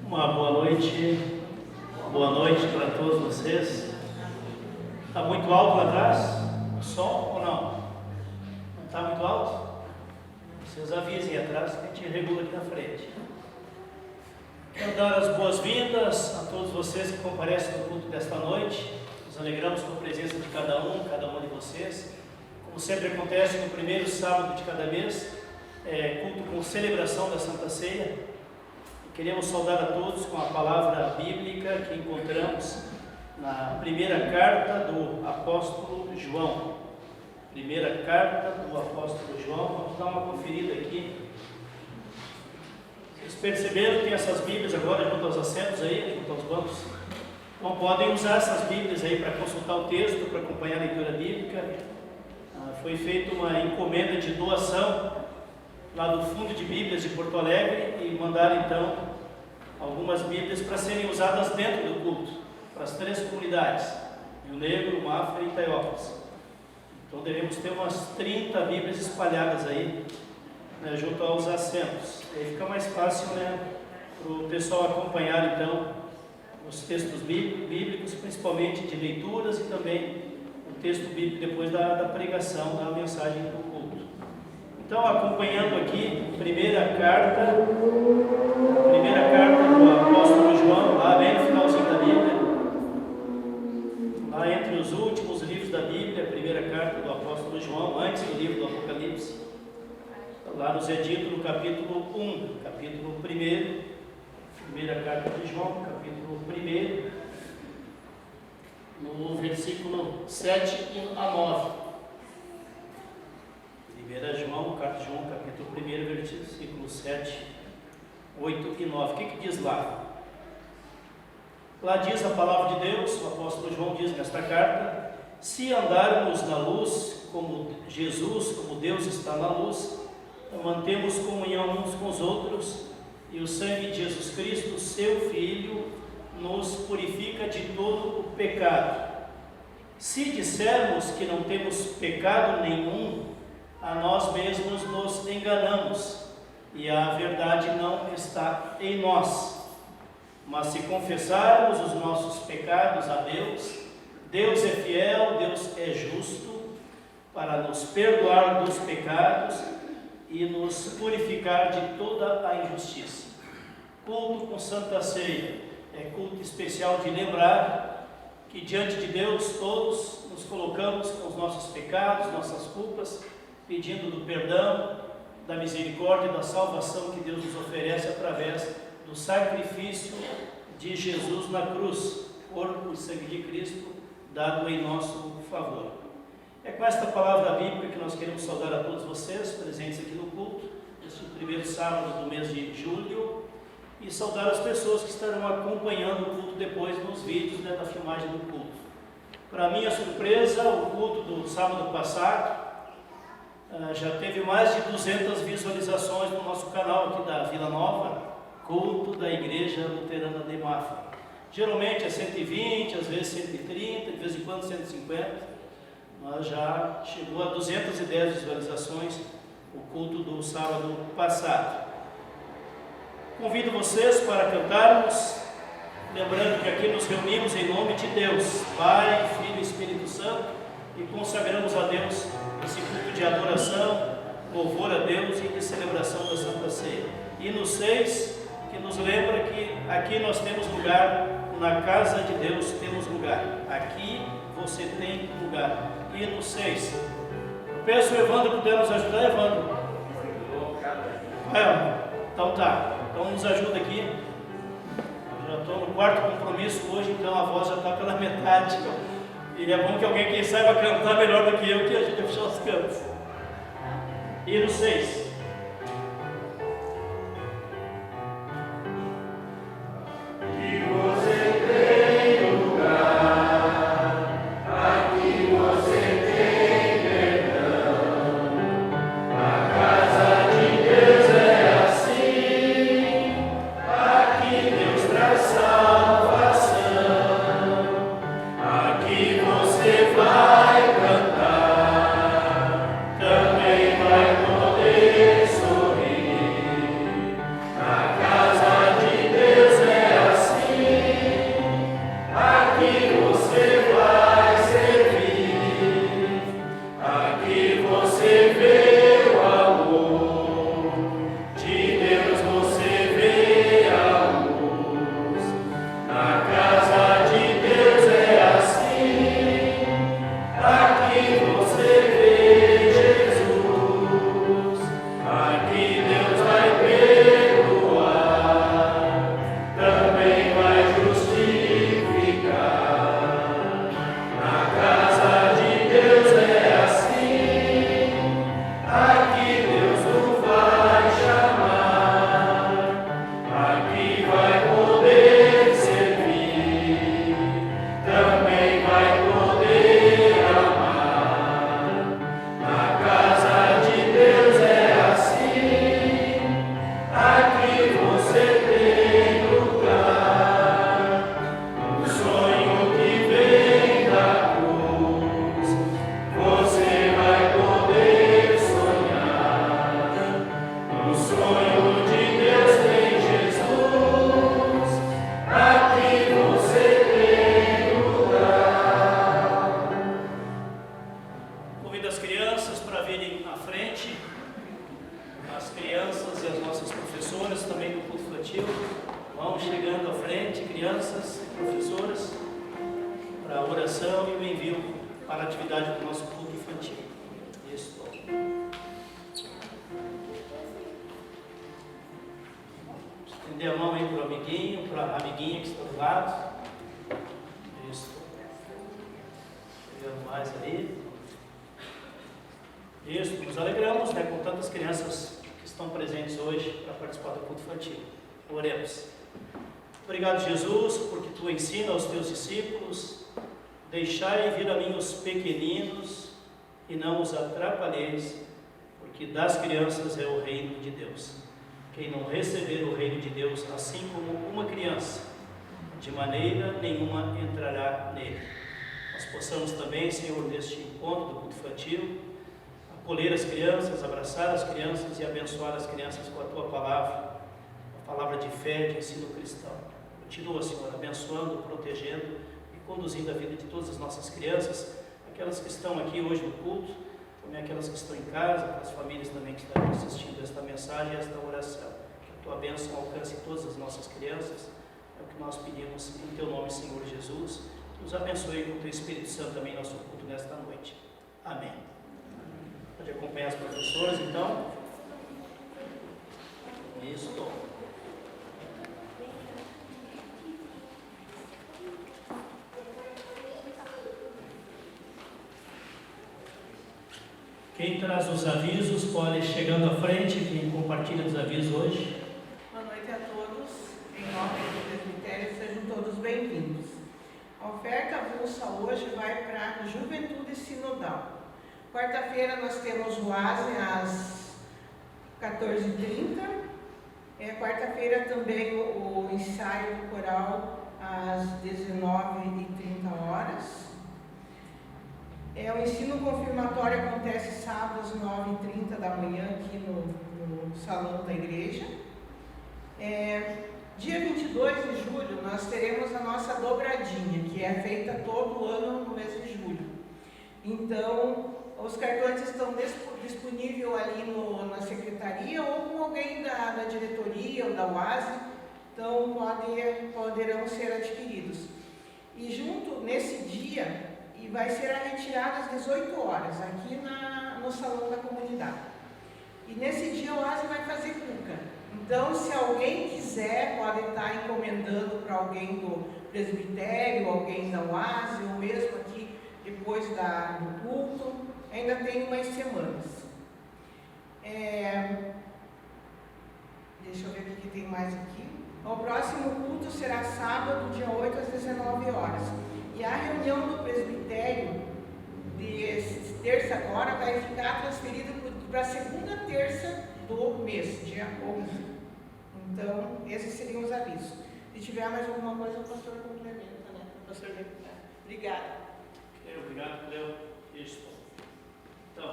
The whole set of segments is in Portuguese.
Uma boa noite para todos vocês. Está muito alto lá atrás? O som ou não? Não está muito alto? Vocês avisem atrás que a gente regula aqui na frente. Quero dar as boas-vindas a todos vocês que comparecem no culto desta noite. Nos alegramos com a presença de cada uma de vocês. Como sempre acontece no primeiro sábado de cada mês, culto com celebração da Santa Ceia. Queremos saudar a todos com a palavra bíblica que encontramos na primeira carta do apóstolo João. Primeira carta do apóstolo João. Vamos dar uma conferida aqui. Vocês perceberam que tem essas Bíblias agora junto aos assentos aí, junto aos bancos? Então podem usar essas Bíblias aí para consultar o texto, para acompanhar a leitura bíblica. Foi feita uma encomenda de doação lá do Fundo de Bíblias de Porto Alegre e mandaram então algumas Bíblias para serem usadas dentro do culto, para as 3 comunidades, Rio Negro, Mafra e Itaiópolis. Então devemos ter umas 30 Bíblias espalhadas aí, junto aos assentos. Aí fica mais fácil, para o pessoal acompanhar então os textos bíblicos, principalmente de leituras e também o texto bíblico depois da pregação, da mensagem do culto. Então, acompanhando aqui a primeira carta do apóstolo João, lá bem no finalzinho da Bíblia, lá entre os últimos livros da Bíblia, a primeira carta do apóstolo João, antes do livro do Apocalipse, lá nos é dito no capítulo 1, capítulo 1, primeira carta de João, capítulo 1, no versículo 7 a 9. 1 João, carta de João, capítulo 1, versículo 7, 8 e 9. O que diz lá? Lá diz a palavra de Deus, o apóstolo João diz nesta carta: se andarmos na luz, como Jesus, como Deus está na luz, mantemos comunhão uns com os outros, e o sangue de Jesus Cristo, seu Filho, nos purifica de todo o pecado. Se dissermos que não temos pecado nenhum, a nós mesmos nos enganamos, e a verdade não está em nós. Mas se confessarmos os nossos pecados a Deus, Deus é fiel, Deus é justo, para nos perdoar dos pecados e nos purificar de toda a injustiça. Culto com Santa Ceia é culto especial de lembrar que diante de Deus todos nos colocamos com os nossos pecados, nossas culpas, pedindo do perdão, da misericórdia e da salvação que Deus nos oferece através do sacrifício de Jesus na cruz, corpo e sangue de Cristo, dado em nosso favor. É com esta palavra bíblica que nós queremos saudar a todos vocês, presentes aqui no culto, neste primeiro sábado do mês de julho, e saudar as pessoas que estarão acompanhando o culto depois nos vídeos da filmagem do culto. Para minha surpresa, o culto do sábado passado já teve mais de 200 visualizações no nosso canal aqui da Vila Nova, culto da Igreja Luterana de Mafra. Geralmente é 120, às vezes 130, de vez em quando 150, mas já chegou a 210 visualizações o culto do sábado passado. Convido vocês para cantarmos, lembrando que aqui nos reunimos em nome de Deus, Pai, Filho e Espírito Santo, e consagramos a Deus esse culto de adoração, louvor a Deus e de celebração da Santa Ceia. Hino 6, que nos lembra que aqui nós temos lugar, na casa de Deus temos lugar. Aqui você tem lugar. Hino 6. Eu peço o Evandro puder nos ajudar, Evandro. Então tá. Então nos ajuda aqui. Eu já estou no 4º compromisso hoje, então a voz já está pela metade. E é bom que alguém que saiba cantar melhor do que eu, que ajude a fechar os cantos. Hino 6. Vai cantar, também vai poder. infantil. Vão chegando à frente, crianças, professoras, para a oração e o envio para a atividade do nosso culto infantil. Isso. Estender a mão aí para o amiguinho, para a amiguinha que está do lado. Isso. Pegando mais aí. Isso, nos alegramos, né, com tantas crianças que estão presentes hoje para participar do culto infantil. Oremos. Obrigado, Jesus, porque Tu ensina aos Teus discípulos: deixai vir a mim os pequeninos e não os atrapalheis, porque das crianças é o reino de Deus. Quem não receber o reino de Deus, assim como uma criança, de maneira nenhuma entrará nele. Nós possamos também, Senhor, neste encontro do culto infantil, acolher as crianças, abraçar as crianças e abençoar as crianças com a Tua palavra, a palavra de fé, de ensino cristão. Continua, Senhor, abençoando, protegendo e conduzindo a vida de todas as nossas crianças, aquelas que estão aqui hoje no culto, também aquelas que estão em casa, as famílias também que estão assistindo esta mensagem e esta oração. Que a Tua bênção alcance todas as nossas crianças, é o que nós pedimos em Teu nome, Senhor Jesus. Nos abençoe com o Teu Espírito Santo também em nosso culto nesta noite. Amém. Pode acompanhar as professoras, então. Isso. Quem traz os avisos pode ir chegando à frente, quem compartilha os avisos hoje. Boa noite a todos, em nome do presbitério, sejam todos bem-vindos. A oferta avulsa hoje vai para a Juventude Sinodal. Quarta-feira nós temos o ASE às 14h30. Quarta-feira também o ensaio do coral às 19h30. O ensino confirmatório acontece sábado às 9h30 da manhã aqui no salão da igreja. Dia 22 de julho nós teremos a nossa dobradinha, que é feita todo ano no mês de julho. Então, os cartões estão disponíveis ali na secretaria ou com alguém da diretoria ou da UASE, então poderão ser adquiridos. E junto nesse dia, e vai ser a retirada às 18 horas, aqui no salão da comunidade. E nesse dia o ASE vai fazer cuca. Então, se alguém quiser, pode estar encomendando para alguém do presbitério, alguém da UASE, ou mesmo aqui depois do culto, ainda tem umas semanas. Deixa eu ver o que tem mais aqui. O próximo culto será sábado, dia 8 às 19 horas. E a reunião do presbitério de terça agora vai ficar transferida para a segunda terça do mês, dia 11. Então, esses seriam os avisos. Se tiver mais alguma coisa, o pastor complementa, né? Pastor, obrigada. Obrigado, Cleo. Isso. Então,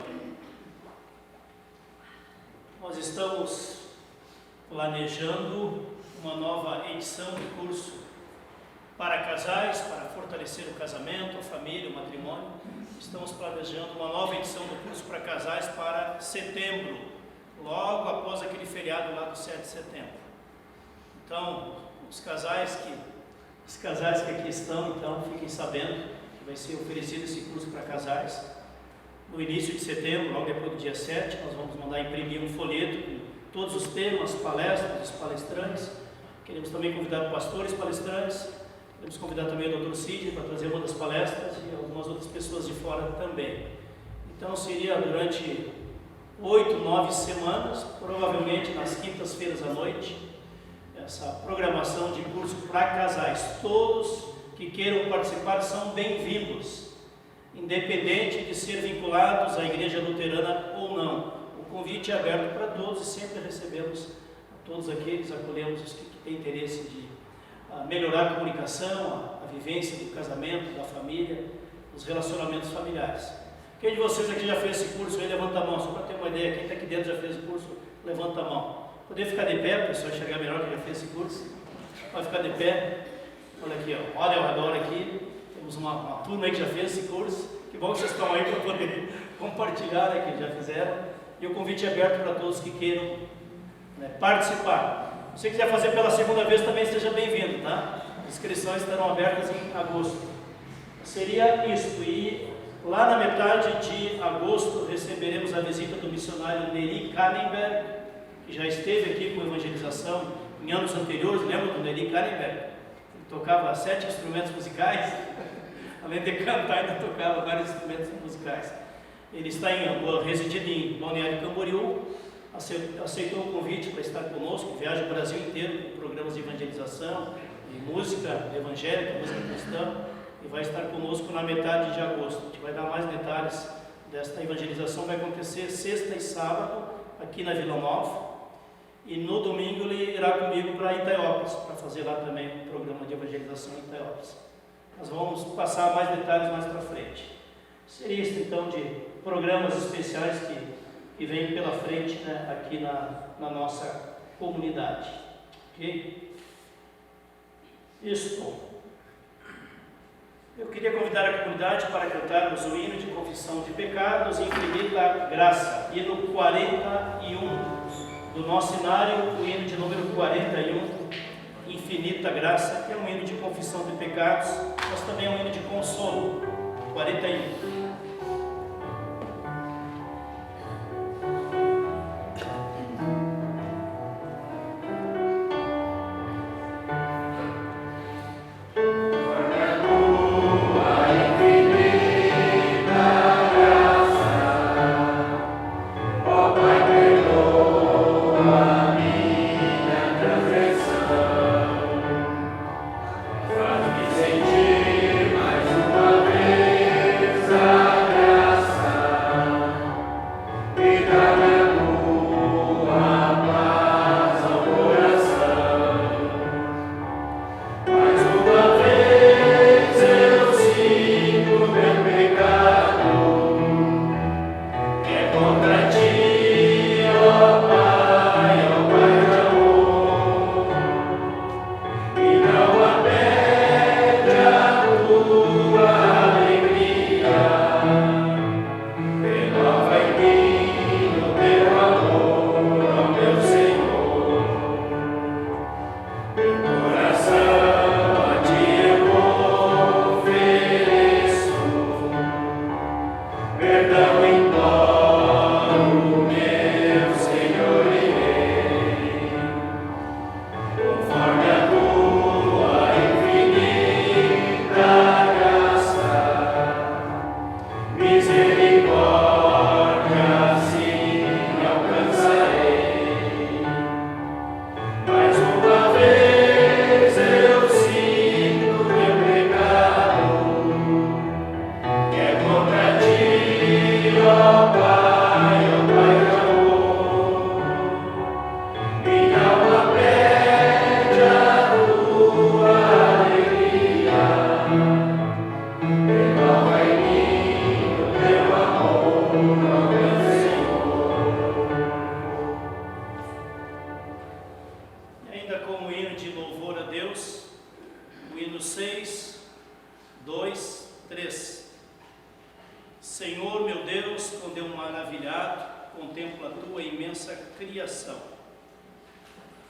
nós estamos planejando uma nova edição do curso para casais, para fortalecer o casamento, a família, o matrimônio. Estamos planejando uma nova edição do curso para casais para setembro, logo após aquele feriado lá do 7 de setembro. Então, os casais que aqui estão, então, fiquem sabendo que vai ser oferecido esse curso para casais. No início de setembro, logo depois do dia 7, nós vamos mandar imprimir um folheto com todos os temas, palestras, os palestrantes. Queremos também convidar pastores palestrantes. Queremos convidar também o Dr. Sidney para trazer uma das palestras e algumas outras pessoas de fora também. Então, seria durante 8, 9 semanas, provavelmente nas quintas-feiras à noite, essa programação de curso para casais. Todos que queiram participar são bem-vindos, independente de ser vinculados à Igreja Luterana ou não. O convite é aberto para todos e sempre recebemos a todos aqueles, acolhemos os que têm interesse de melhorar a comunicação, a vivência do casamento, da família, os relacionamentos familiares. Quem de vocês aqui já fez esse curso aí, levanta a mão, só para ter uma ideia. Quem está aqui dentro já fez o curso, levanta a mão. Poder ficar de pé, para o pessoal enxergar melhor que já fez esse curso. Pode ficar de pé. Olha aqui, ó. Olha ao redor aqui. Temos uma turma aí que já fez esse curso. Que bom que vocês estão aí para poder compartilhar, né, que já fizeram. E o convite é aberto para todos que queiram, né, participar. Se você quiser fazer pela segunda vez, também seja bem-vindo, tá? As inscrições estarão abertas em agosto. Seria isto. E lá na metade de agosto receberemos a visita do missionário Neri Kannenberg, que já esteve aqui com evangelização em anos anteriores. Lembra do Neri Kannenberg? Ele tocava 7 instrumentos musicais, além de cantar, ainda tocava vários instrumentos musicais. Ele está residindo em Balneário Camboriú, aceitou o convite para estar conosco, viaja o Brasil inteiro com programas de evangelização, de música evangélica, música cristã, e vai estar conosco na metade de agosto. A gente vai dar mais detalhes desta evangelização. Vai acontecer sexta e sábado aqui na Vila Nova, e no domingo ele irá comigo para Itaiópolis, para fazer lá também um programa de evangelização em Itaiópolis. Nós vamos passar mais detalhes mais para frente. Seria isso então de programas especiais que vêm pela frente, né, aqui na nossa comunidade. Ok? Isso. Eu queria convidar a comunidade para cantarmos o hino de confissão de pecados, Infinita Graça, hino 41 do nosso cenário, o hino de número 41, Infinita Graça, que é um hino de confissão de pecados, mas também é um hino de consolo, 41.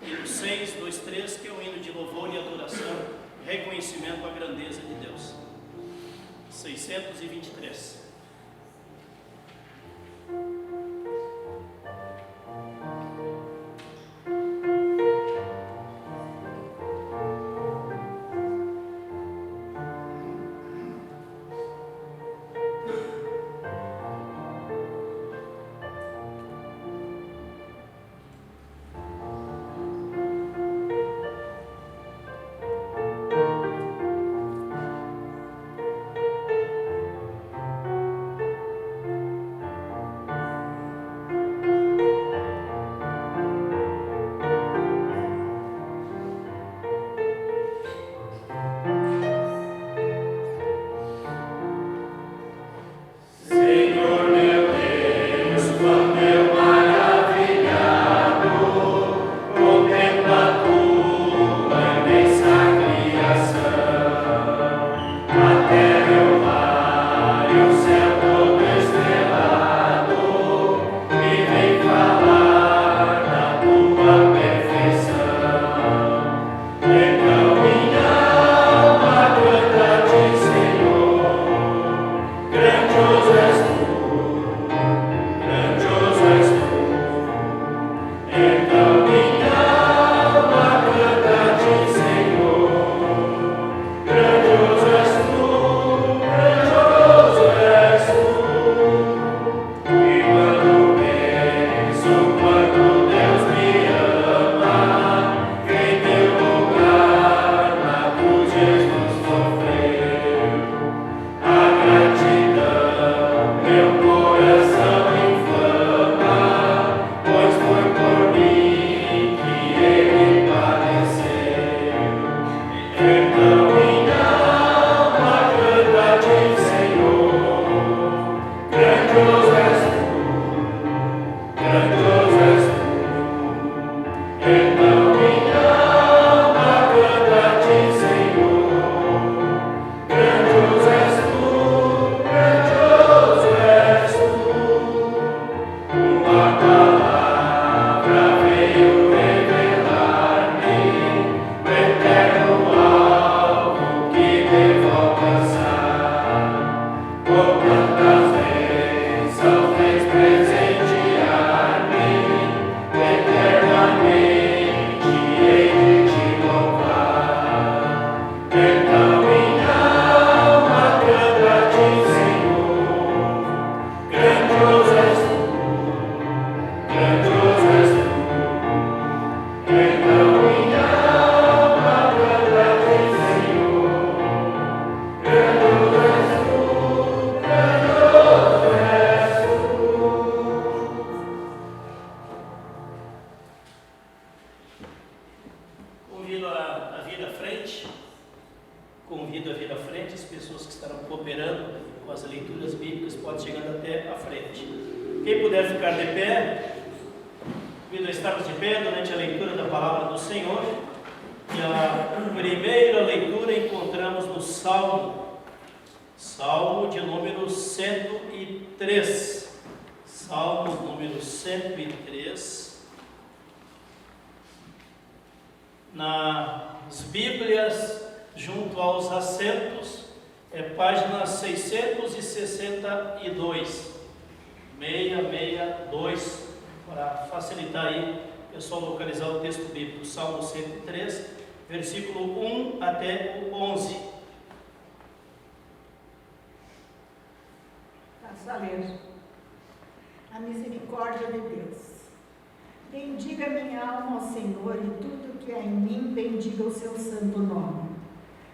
Hino 6, 2, 3, que é um hino de louvor e adoração, reconhecimento à grandeza de Deus. 623. Convido a vir à frente, as pessoas que estarão cooperando com as leituras bíblicas podem chegar até a frente. Quem puder ficar de pé, convido a estarmos de pé durante a leitura da palavra do Senhor. E a primeira leitura encontramos no Salmo de número 103. Salmo número 103. Nas Bíblias, junto aos assentos, é página 662. 662, para facilitar aí o pessoal localizar o texto bíblico. Salmo 103, versículo 1 até o 11. Passo a ler. A misericórdia de Deus. Bendiga minha alma ao Senhor, e tudo que há em mim, bendiga o seu santo nome.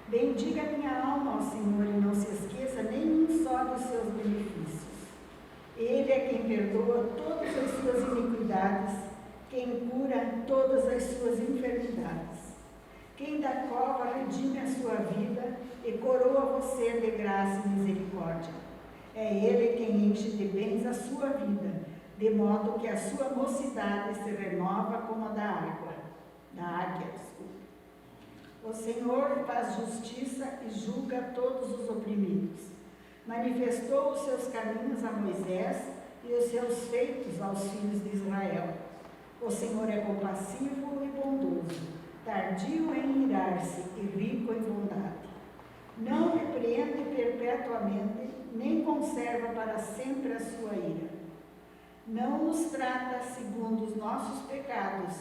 Bendiga minha alma ao Senhor, e não se esqueça nenhum só dos seus benefícios. Ele é quem perdoa todas as suas iniquidades, quem cura todas as suas enfermidades. Quem da cova redime a sua vida e coroa você de graça e misericórdia. É Ele quem enche de bens a sua vida, de modo que a sua mocidade se renova como a da águia. O Senhor faz justiça e julga todos os oprimidos. Manifestou os seus caminhos a Moisés e os seus feitos aos filhos de Israel. O Senhor é compassivo e bondoso, tardio em irar-se e rico em bondade. Não repreende perpetuamente, nem conserva para sempre a sua ira. Não nos trata segundo os nossos pecados,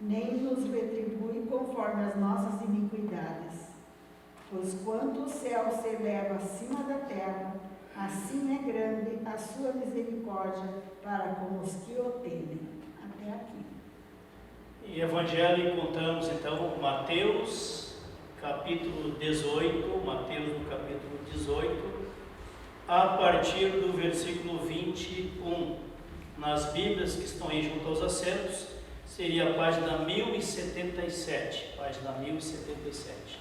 nem nos retribui conforme as nossas iniquidades. Pois quanto o céu se eleva acima da terra, assim é grande a sua misericórdia para com os que o temem. Até aqui. Em Evangelho encontramos então Mateus, capítulo 18, Mateus no capítulo 18, a partir do versículo 21. Nas Bíblias que estão aí junto aos assentos, seria a página 1077. Página 1077.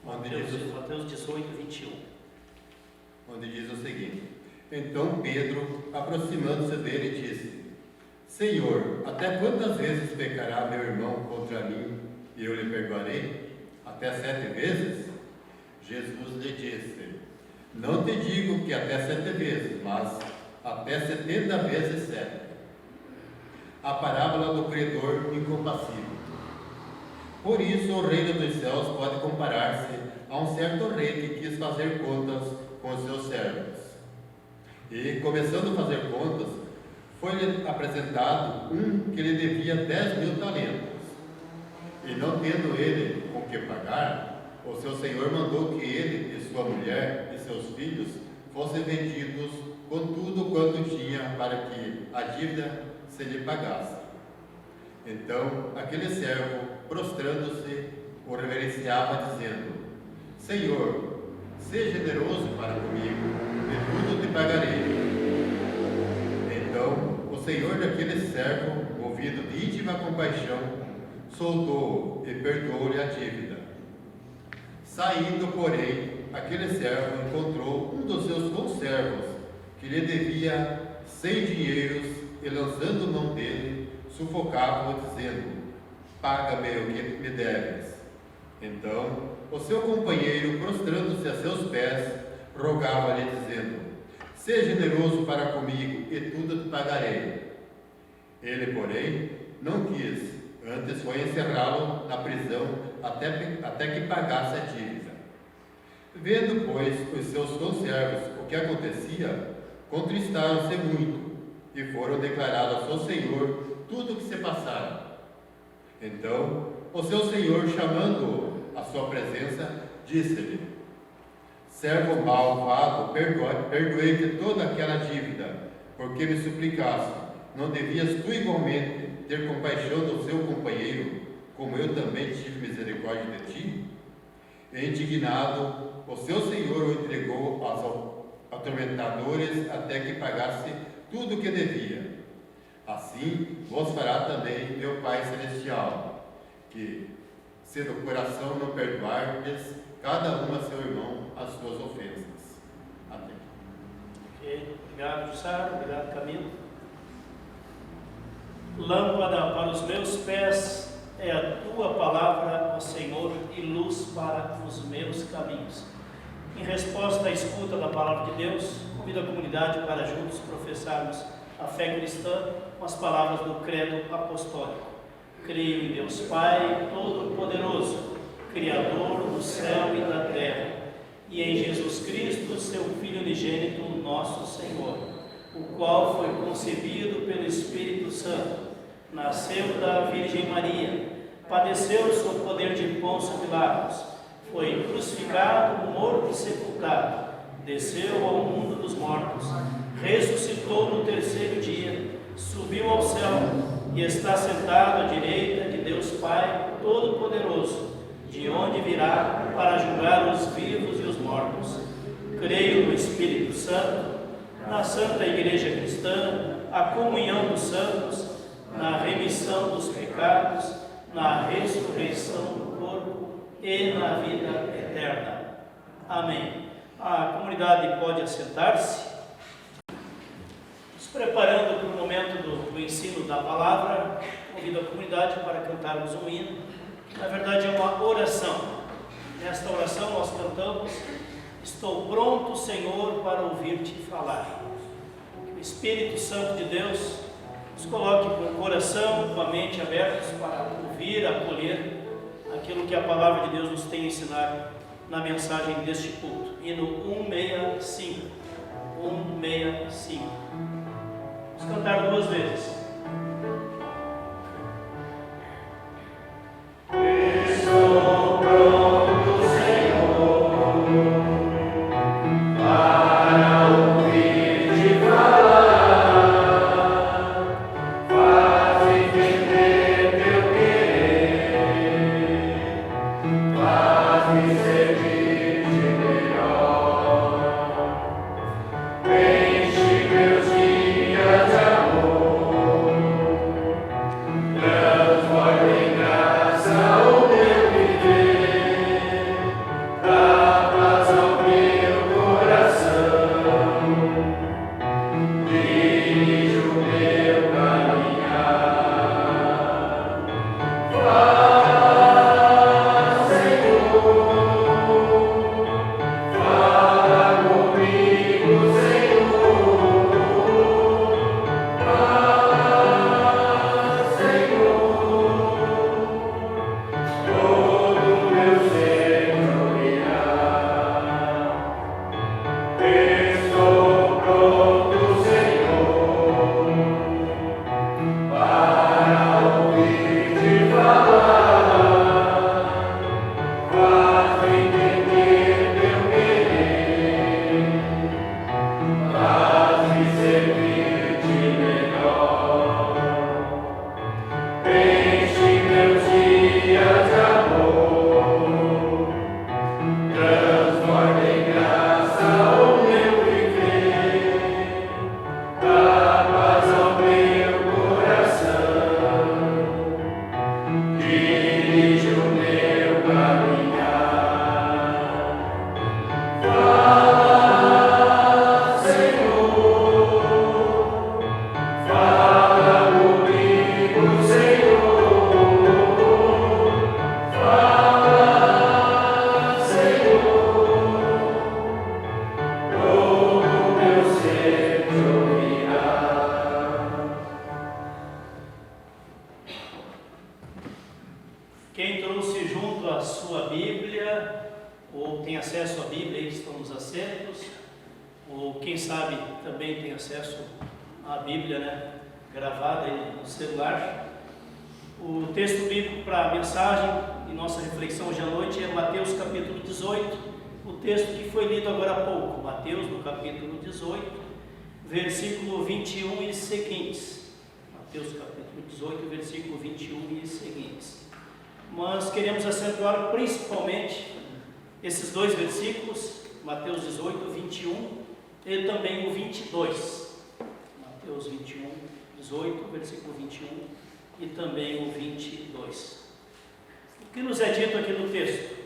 Mateus 18, 21. Onde diz o seguinte: Então Pedro, aproximando-se dele, disse: Senhor, até quantas vezes pecará meu irmão contra mim e eu lhe perdoarei? Até 7 vezes? Jesus lhe disse: Não te digo que até 7 vezes, mas até 70 vezes 7. A parábola do credor incompassível. Por isso o reino dos céus pode comparar-se a um certo rei que quis fazer contas com os seus servos. E, começando a fazer contas, foi-lhe apresentado um que lhe devia 10.000 talentos. E não tendo ele com que pagar, o seu senhor mandou que ele e sua mulher e seus filhos fossem vendidos com tudo quanto tinha para que a dívida se lhe pagasse. Então aquele servo, prostrando-se, o reverenciava, dizendo: Senhor, seja generoso para comigo, e tudo te pagarei. Então o senhor daquele servo, movido de íntima compaixão, soltou-o e perdoou-lhe a dívida. Saindo, porém, aquele servo encontrou um dos seus conservos, que lhe devia 100 dinheiros, e lançando mão dele, sufocava-o, dizendo: Paga-me o que me deves. Então o seu companheiro, prostrando-se a seus pés, rogava-lhe, dizendo: Seja generoso para comigo, e tudo te pagarei. Ele, porém, não quis, antes foi encerrá-lo na prisão até que pagasse a dívida. Vendo, pois, os seus conservos o que acontecia, contristaram-se muito, e foram declarar ao seu senhor tudo o que se passara. Então o seu senhor, chamando-o à sua presença, disse-lhe: Servo malvado, perdoei-te toda aquela dívida, porque me suplicaste. Não devias tu igualmente ter compaixão do seu companheiro, como eu também tive misericórdia de ti? E, indignado, o seu senhor o entregou aos atormentadores até que pagasse tudo o que devia. Assim vos fará também meu Pai Celestial, que, se do coração não perdoardes, cada um a seu irmão as suas ofensas. Amém. Ok, obrigado, Jussara, obrigado, Camilo. Lâmpada para os meus pés é a tua palavra, ó Senhor, e luz para os meus caminhos. Em resposta à escuta da palavra de Deus, convido a comunidade para juntos professarmos a fé cristã com as palavras do credo apostólico. Creio em Deus Pai Todo-Poderoso, Criador do céu e da terra, e em Jesus Cristo, seu Filho unigênito, nosso Senhor, o qual foi concebido pelo Espírito Santo, nasceu da Virgem Maria, padeceu sob o poder de Pôncio Pilatos, foi crucificado, morto e sepultado, desceu ao mundo dos mortos, ressuscitou no terceiro dia, subiu ao céu e está sentado à direita de Deus Pai Todo-Poderoso, de onde virá para julgar os vivos e os mortos. Creio no Espírito Santo, na Santa Igreja Cristã, a comunhão dos santos, na remissão dos pecados, na ressurreição do corpo e na vida eterna. Amém. A comunidade pode assentar-se. Nos preparando para o momento do ensino da palavra, convido a comunidade para cantarmos um hino. Na verdade é uma oração. Nesta oração nós cantamos: estou pronto, Senhor, para ouvir-te falar. Que o Espírito Santo de Deus nos coloque com o coração, com a mente abertos para ouvir, acolher aquilo que a palavra de Deus nos tem a ensinar na mensagem deste culto. Hino 165. 165. Vamos cantar 2 vezes. Estou pronto, Senhor, para ouvir-te falar. Faz entender teu querer, faz-me servir-te melhor. Enche meus dias de amor, transforma em graça o meu viver, dá paz ao meu coração, dirige o meu caminhar. Fala, Senhor, fala comigo, Senhor, fala, Senhor, todo meu ser te ouvirá. Estou pronto, Senhor, para ouvir-te falar. Faz-me entender teu querer, faz-me servir-te melhor. Enche meus dias de amor, transforma em graça o meu viver, dá paz ao meu coração, dirige o meu caminhar. Fala, Senhor, fala comigo, Senhor, fala, Senhor, todo meu ser te ouvirá. Quem trouxe junto a sua Bíblia, ou tem acesso à Bíblia, aí estão nos assentos, ou quem sabe também tem acesso à Bíblia, né, gravada aí no celular. O texto bíblico para a mensagem e nossa reflexão hoje à noite é Mateus capítulo 18, o texto que foi lido agora há pouco, Mateus no capítulo 18, versículo 21 e seguintes. Mateus capítulo 18, versículo 21 e seguintes. Mas queremos acentuar principalmente esses 2 versículos, Mateus 18, 21 e também o 22. Mateus 21 18, versículo 21 e também o 22. O que nos é dito aqui no texto?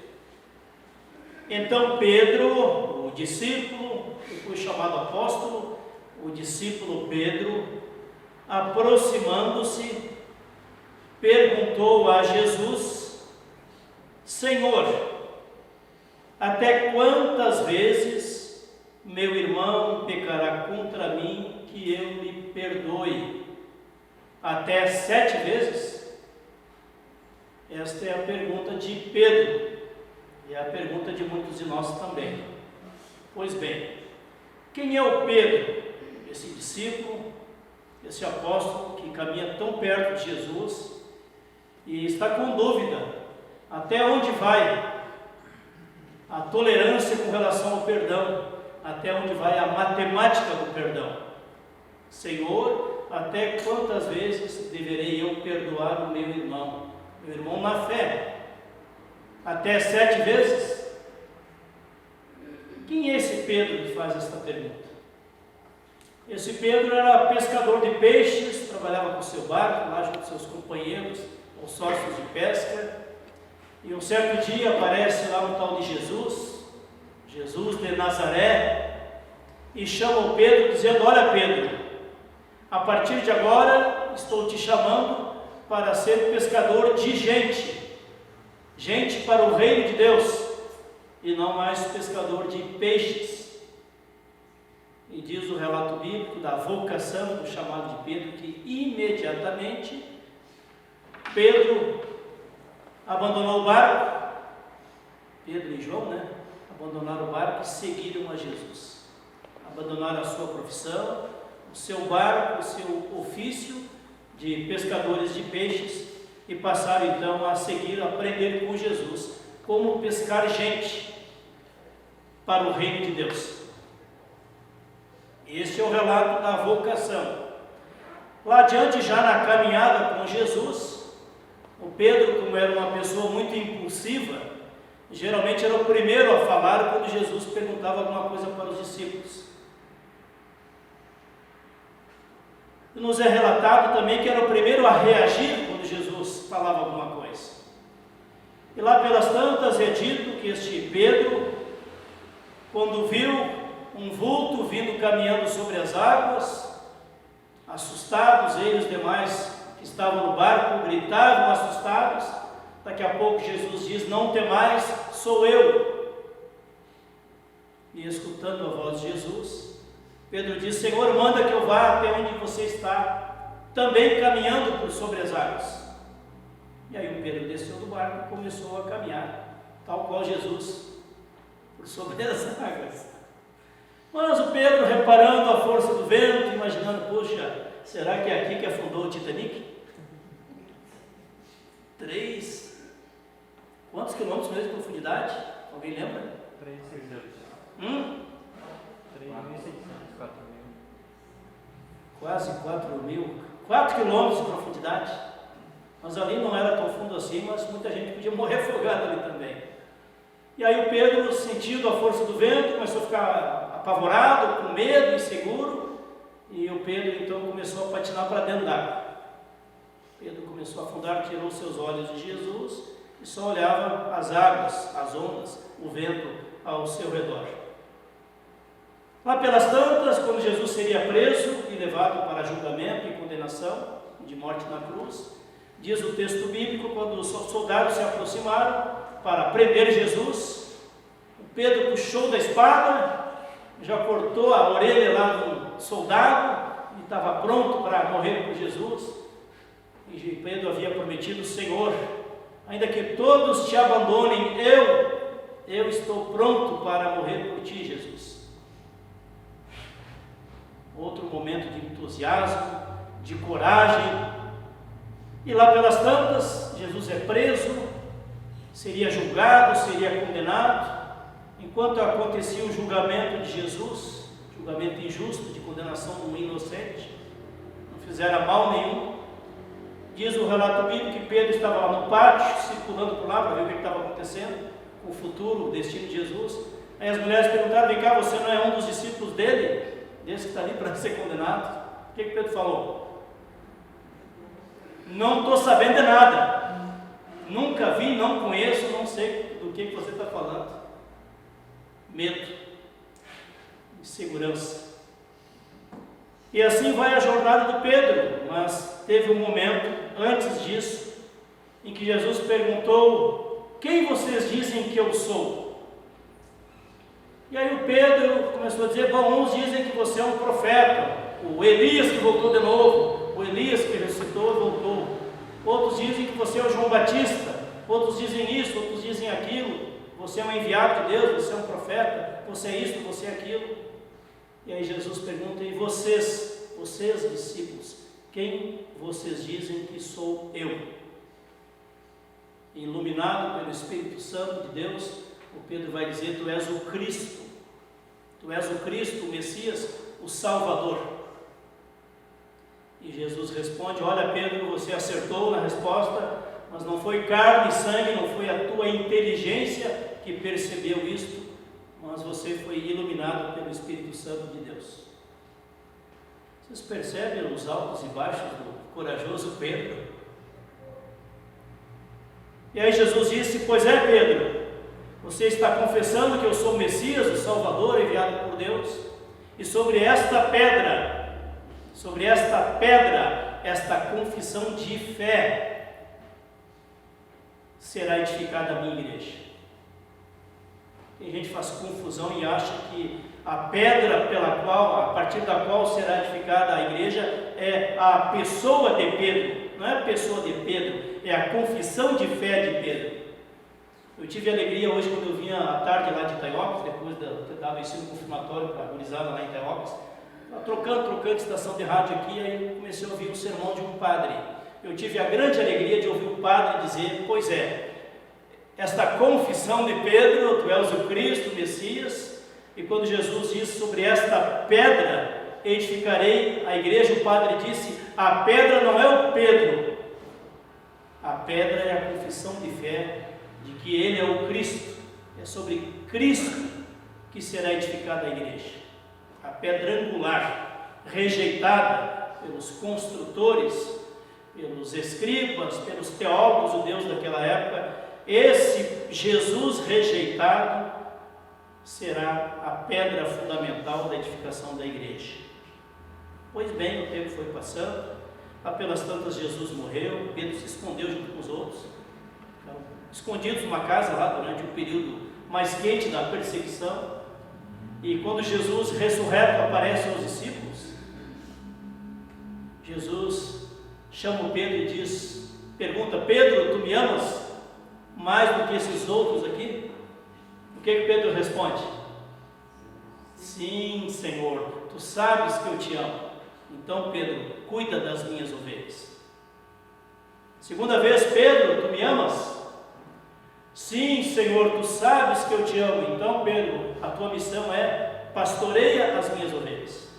Então Pedro, o discípulo, que foi chamado apóstolo, o discípulo Pedro, aproximando-se, perguntou a Jesus: Senhor, até quantas vezes meu irmão pecará contra mim que eu lhe perdoe? Até 7 vezes? Esta é a pergunta de Pedro e é a pergunta de muitos de nós também. Pois bem, quem é o Pedro? Esse discípulo, esse apóstolo que caminha tão perto de Jesus e está com dúvida até onde vai a tolerância com relação ao perdão, até onde vai a matemática do perdão. Senhor, até quantas vezes deverei eu perdoar o meu irmão na fé? Até 7 vezes? Quem é esse Pedro que faz esta pergunta? Esse Pedro era pescador de peixes, trabalhava com seu barco lá junto com seus companheiros, ou sócios de pesca, e um certo dia aparece lá um tal de Jesus de Nazaré, e chama o Pedro dizendo: olha Pedro, a partir de agora estou te chamando para ser pescador de gente para o reino de Deus, e não mais pescador de peixes. E diz o relato bíblico da vocação, do chamado de Pedro, que imediatamente Pedro abandonou o barco, Pedro e João, abandonaram o barco e seguiram a Jesus. Abandonaram a sua profissão, o seu barco, o seu ofício de pescadores de peixes e passaram então a seguir, a aprender com Jesus como pescar gente para o reino de Deus. Este é o relato da vocação. Lá adiante, já na caminhada com Jesus, o Pedro, como era uma pessoa muito impulsiva, geralmente era o primeiro a falar quando Jesus perguntava alguma coisa para os discípulos. E nos é relatado também que era o primeiro a reagir quando Jesus falava alguma coisa. E lá pelas tantas é dito que este Pedro, quando viu um vulto vindo caminhando sobre as águas, assustados, ele e os demais que estavam no barco gritavam assustados. Daqui a pouco Jesus diz: não temais, sou eu. E escutando a voz de Jesus, Pedro diz: Senhor, manda que eu vá até onde você está, também caminhando por sobre as águas. E aí o Pedro desceu do barco e começou a caminhar, tal qual Jesus, por sobre as águas. Mas o Pedro, reparando a força do vento, imaginando: puxa, será que é aqui que afundou o Titanic? 3, quantos quilômetros mesmo de profundidade? Alguém lembra? 3.600. 3.600, 4.000. Quase 4.000, 4 quilômetros de profundidade. Mas ali não era tão fundo assim, mas muita gente podia morrer afogado ali também. E aí o Pedro, sentindo a força do vento, começou a ficar apavorado, com medo, inseguro, e o Pedro então começou a patinar para dentro d'água. Pedro começou a afundar, tirou seus olhos de Jesus e só olhava as águas, as ondas, o vento ao seu redor. Lá pelas tantas, quando Jesus seria preso e levado para julgamento e condenação de morte na cruz, diz o texto bíblico, quando os soldados se aproximaram para prender Jesus, o Pedro puxou da espada, já cortou a orelha lá do soldado e estava pronto para morrer por Jesus. E Pedro havia prometido: Senhor, ainda que todos te abandonem, eu estou pronto para morrer por ti, Jesus. Outro momento de entusiasmo, de coragem. E lá pelas tantas, Jesus é preso, seria julgado, seria condenado. Enquanto acontecia o julgamento de Jesus, julgamento injusto, de condenação de um inocente, não fizeram mal nenhum. Diz o relato bíblico que Pedro estava lá no pátio, circulando por lá para ver o que estava acontecendo com o futuro, o destino de Jesus. Aí as mulheres perguntaram: vem cá, você não é um dos discípulos dele? Desse que está ali para ser condenado? O que Pedro falou? não estou sabendo de nada, nunca vi, não conheço, não sei do que você está falando. Medo, insegurança. E assim vai a jornada do Pedro, mas teve um momento antes disso em que Jesus perguntou: quem vocês dizem que eu sou? E aí o Pedro começou a dizer: bom, uns dizem que você é um profeta, o Elias que voltou de novo, o Elias que ressuscitou e voltou. Outros dizem que você é o João Batista, outros dizem isso, outros dizem aquilo. Você é um enviado de Deus, você é um profeta, você é isso, você é aquilo. E aí Jesus pergunta: e vocês discípulos, quem vocês dizem que sou eu? Iluminado pelo Espírito Santo de Deus, o Pedro vai dizer: tu és o Cristo, o Messias, o Salvador. E Jesus responde: olha, Pedro, você acertou na resposta, mas não foi carne e sangue, não foi a tua inteligência que percebeu isto, mas você foi iluminado pelo Espírito Santo de Deus. Vocês percebem os altos e baixos do corajoso Pedro? E aí Jesus disse: pois é, Pedro, você está confessando que eu sou o Messias, o Salvador enviado por Deus, e sobre esta pedra, esta confissão de fé, será edificada a minha igreja. Tem gente que faz confusão e acha que a pedra a partir da qual será edificada a igreja é a pessoa de Pedro. Não é a pessoa de Pedro, é a confissão de fé de Pedro. Eu tive alegria hoje quando eu vinha à tarde lá de Itaiópolis, depois de ter dado o ensino confirmatório para a gurizada lá em Itaiópolis, trocando de estação de rádio aqui, aí eu comecei a ouvir um sermão de um padre. Eu tive a grande alegria de ouvir o padre dizer: pois é, esta confissão de Pedro, tu és o Cristo, o Messias, e quando Jesus disse: sobre esta pedra edificarei a igreja, o padre disse: a pedra não é o Pedro, a pedra é a confissão de fé de que ele é o Cristo. É sobre Cristo que será edificada a igreja. A pedra angular, rejeitada pelos construtores, pelos escribas, pelos teólogos judeus daquela época, esse Jesus rejeitado será a pedra fundamental da edificação da igreja. Pois bem, o tempo foi passando, lá pelas tantas Jesus morreu, Pedro se escondeu junto com os outros, ficaram escondidos numa casa lá durante o período mais quente da perseguição. E quando Jesus ressurreto aparece aos discípulos, Jesus chama o Pedro e pergunta: Pedro, tu me amas mais do que esses outros aqui? O que Pedro responde? Sim, Senhor, tu sabes que eu te amo. Então, Pedro, cuida das minhas ovelhas. Segunda vez: Pedro, tu me amas? Sim, Senhor, tu sabes que eu te amo. Então, Pedro, a tua missão é: pastoreia as minhas ovelhas.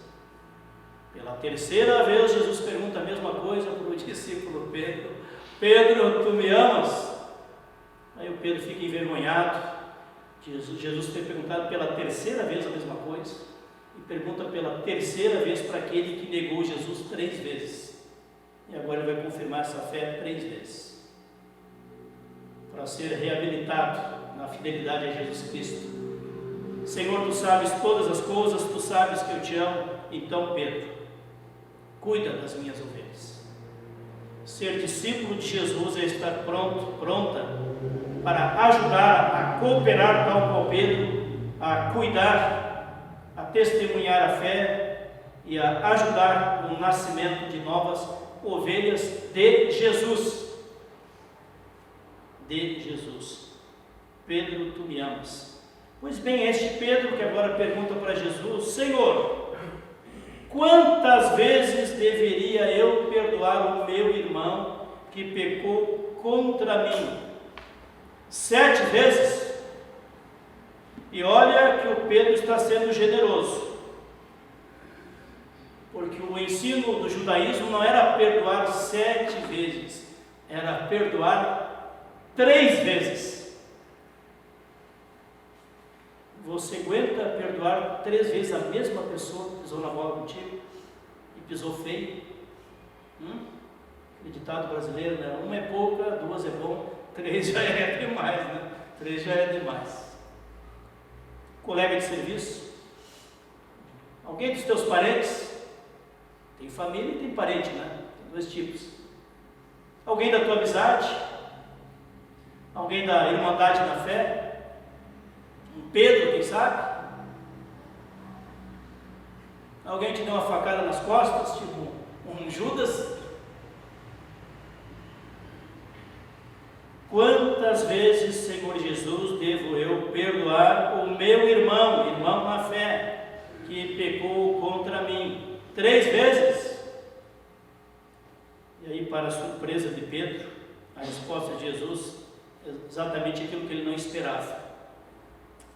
Pela terceira vez, Jesus pergunta a mesma coisa para o discípulo Pedro: Pedro, tu me amas? Aí o Pedro fica envergonhado. Jesus foi perguntado pela terceira vez a mesma coisa, e pergunta pela terceira vez para aquele que negou Jesus 3 vezes. E agora ele vai confirmar essa fé 3 vezes, para ser reabilitado na fidelidade a Jesus Cristo. Senhor, tu sabes todas as coisas, tu sabes que eu te amo. Então, Pedro, cuida das minhas ovelhas. Ser discípulo de Jesus é estar pronta para ajudar, a cooperar tal qual Pedro, a cuidar, a testemunhar a fé e a ajudar no nascimento de novas ovelhas de Jesus. De Jesus. Pedro, tu me amas. Pois bem, este Pedro que agora pergunta para Jesus: Senhor, quantas vezes deveria eu perdoar o meu irmão que pecou contra mim? 7 vezes? E olha que o Pedro está sendo generoso, porque o ensino do judaísmo não era perdoar 7 vezes, era perdoar 3 vezes. Você aguenta perdoar 3 vezes a mesma pessoa que pisou na bola contigo e pisou feio? ditado brasileiro, né? Uma é pouca, duas é bom, três já é demais, né? Três já é demais. Colega de serviço? Alguém dos teus parentes? Tem família e tem parente, né? Tem dois tipos. Alguém da tua amizade? Alguém da irmandade na fé? Um Pedro, quem sabe? Alguém te deu uma facada nas costas, tipo um Judas? Quantas vezes, Senhor Jesus, devo eu perdoar o meu irmão na fé, que pecou contra mim? 3 vezes? E aí, para a surpresa de Pedro, a resposta de Jesus é exatamente aquilo que ele não esperava.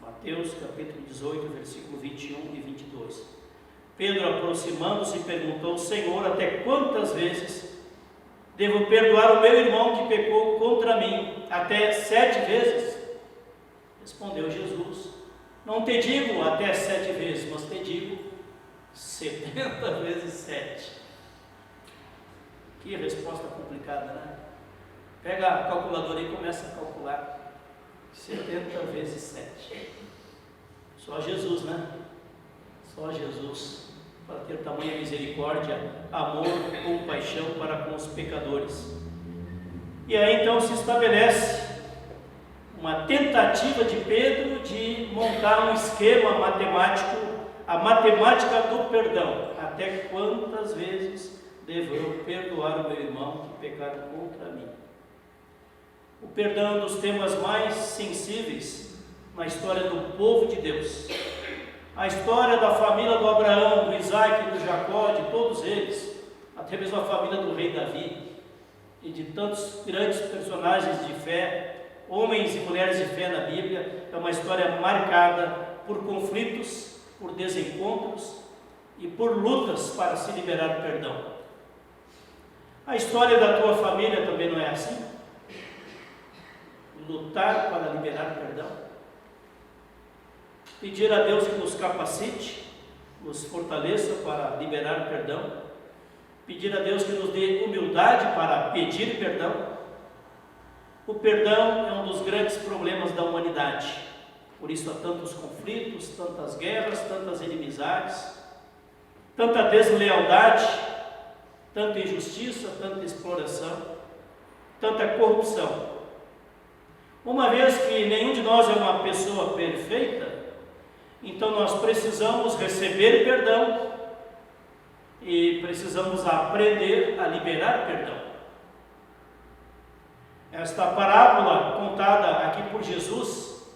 Mateus capítulo 18, versículo 21 e 22. Pedro, aproximando-se, perguntou: Senhor, até quantas vezes devo perdoar o meu irmão que pecou contra mim? Até 7 vezes? Respondeu Jesus: não te digo até 7 vezes, mas te digo 70 vezes 7. Que resposta complicada, né? Pega a calculadora e começa a calcular. 70 vezes 7. Só Jesus, né? Só Jesus, para ter tamanha misericórdia, amor, compaixão para com os pecadores. E aí então se estabelece uma tentativa de Pedro de montar um esquema matemático, a matemática do perdão. Até quantas vezes devo eu perdoar o meu irmão que pecar contra mim? O perdão é um dos temas mais sensíveis na história do povo de Deus. A história da família do Abraão, do Isaac, do Jacó, de todos eles, até mesmo a família do rei Davi, e de tantos grandes personagens de fé, homens e mulheres de fé na Bíblia, é uma história marcada por conflitos, por desencontros e por lutas para se liberar perdão. A história da tua família também não é assim? Lutar para liberar perdão? Pedir a Deus que nos capacite, nos fortaleça para liberar perdão? Pedir a Deus que nos dê humildade para pedir perdão? O perdão é um dos grandes problemas da humanidade. Por isso há tantos conflitos, tantas guerras, tantas inimizades, tanta deslealdade, tanta injustiça, tanta exploração, tanta corrupção. Uma vez que nenhum de nós é uma pessoa perfeita, então nós precisamos receber perdão e precisamos aprender a liberar perdão. Esta parábola contada aqui por Jesus,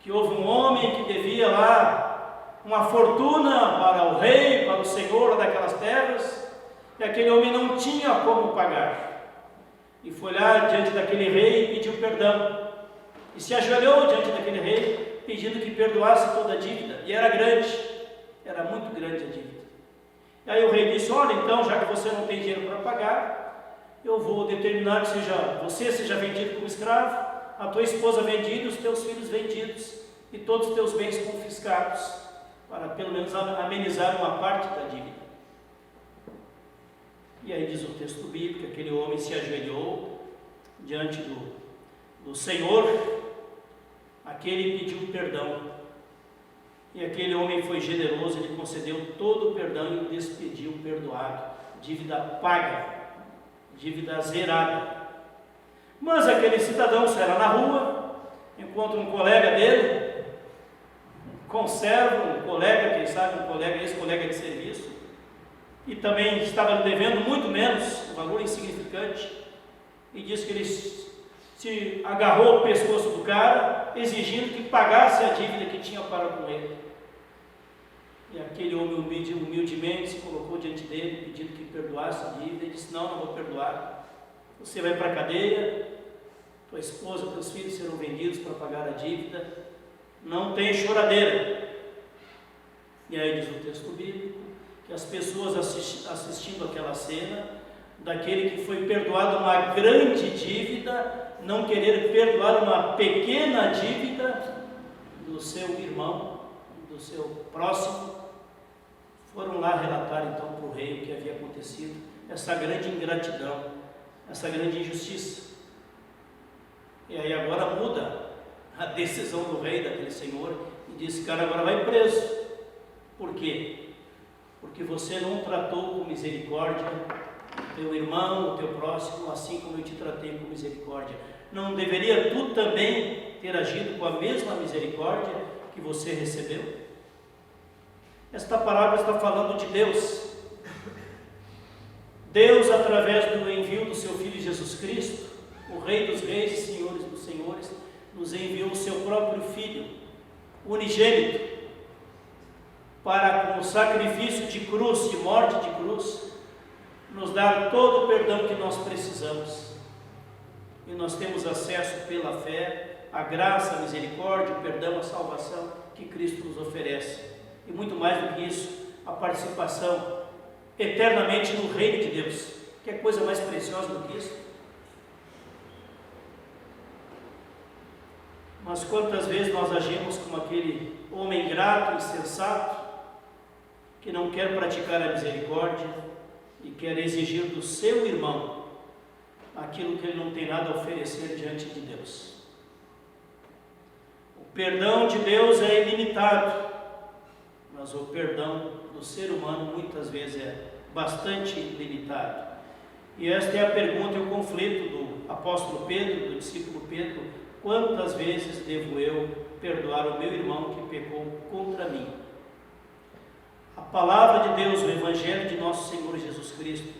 que houve um homem que devia lá uma fortuna para o rei, para o senhor daquelas terras, e aquele homem não tinha como pagar. E foi lá diante daquele rei e pediu perdão. E se ajoelhou diante daquele rei, pedindo que perdoasse toda a dívida. E era grande, era muito grande a dívida. E aí o rei disse: olha, então, já que você não tem dinheiro para pagar, eu vou determinar que você seja vendido como escravo, a tua esposa vendida, os teus filhos vendidos, e todos os teus bens confiscados, para pelo menos amenizar uma parte da dívida. E aí diz o texto bíblico que aquele homem se ajoelhou diante do Senhor, aquele pediu perdão, e aquele homem foi generoso, ele concedeu todo o perdão e o despediu perdoado, dívida paga, dívida zerada. Mas aquele cidadão sai lá na rua, encontra um colega dele, conserva um colega, quem sabe um colega, ex-colega de serviço, e também estava devendo muito menos, um valor insignificante, e diz que ele se agarrou ao pescoço do cara, exigindo que pagasse a dívida que tinha para com ele. E aquele homem humildemente se colocou diante dele, pedindo que perdoasse a dívida. Ele disse: não vou perdoar. Você vai para a cadeia, tua esposa, teus filhos serão vendidos para pagar a dívida. Não tem choradeira. E aí diz o texto bíblico que as pessoas assistindo aquela cena, daquele que foi perdoado uma grande dívida, não querer perdoar uma pequena dívida do seu irmão, do seu próximo, foram lá relatar então para o rei o que havia acontecido. essa grande ingratidão, essa grande injustiça. E aí agora muda a decisão do rei, daquele senhor, e diz: cara, agora vai preso. Por quê? Porque você não tratou com misericórdia o teu irmão, o teu próximo, assim como eu te tratei com misericórdia. Não deveria tu também ter agido com a mesma misericórdia que você recebeu? Esta parábola está falando de Deus. Deus, através do envio do seu Filho Jesus Cristo, o Rei dos Reis e Senhores dos Senhores, nos enviou o seu próprio Filho, unigênito, para, com o sacrifício de cruz, de morte de cruz, nos dar todo o perdão que nós precisamos. E nós temos acesso pela fé à graça, à misericórdia, o perdão, a salvação que Cristo nos oferece. E muito mais do que isso, a participação eternamente no reino de Deus. Que é coisa mais preciosa do que isso? Mas quantas vezes nós agimos como aquele homem ingrato, insensato, que não quer praticar a misericórdia e quer exigir do seu irmão aquilo que ele não tem nada a oferecer diante de Deus. O perdão de Deus é ilimitado, mas o perdão do ser humano muitas vezes é bastante limitado. E esta é a pergunta e o conflito do apóstolo Pedro, do discípulo Pedro: quantas vezes devo eu perdoar o meu irmão que pecou contra mim? A palavra de Deus, o Evangelho de nosso Senhor Jesus Cristo,